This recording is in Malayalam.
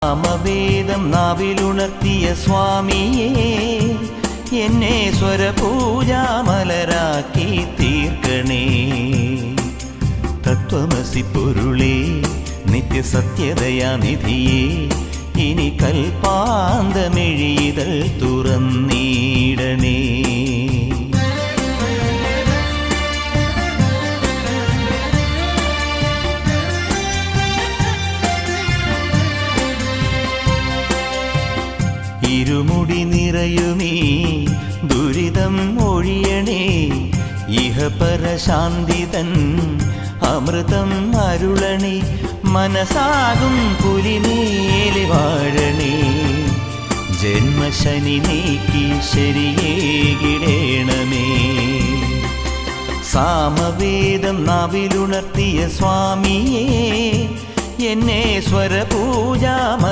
സാമവേദം നാവിലുണർത്തിയ സ്വാമിയേ, എന്നെ സ്വരപൂജാമലരാക്കി തീർക്കണേ. തത്വമസി പൊരുളേ, നിത്യസത്യദയാനിധിയേ, ഇനി കൽപ്പാന്തമെഴിയിതൾ തുറന്നീടണേ. ഇരുമുടി നിറയുമീ ദുരിതം ഒഴിയണേ, ഇഹപരശാന്തിതൻ അമൃതം അരുളണേ. മനസാകും പുലിമേലി വാഴണേ, ജന്മശനി നീക്കി ശരിയേകിടേണമേ. സാമവേദം നാവിലുണർത്തിയ സ്വാമിയേ, എന്നെ സ്വരപൂജാമ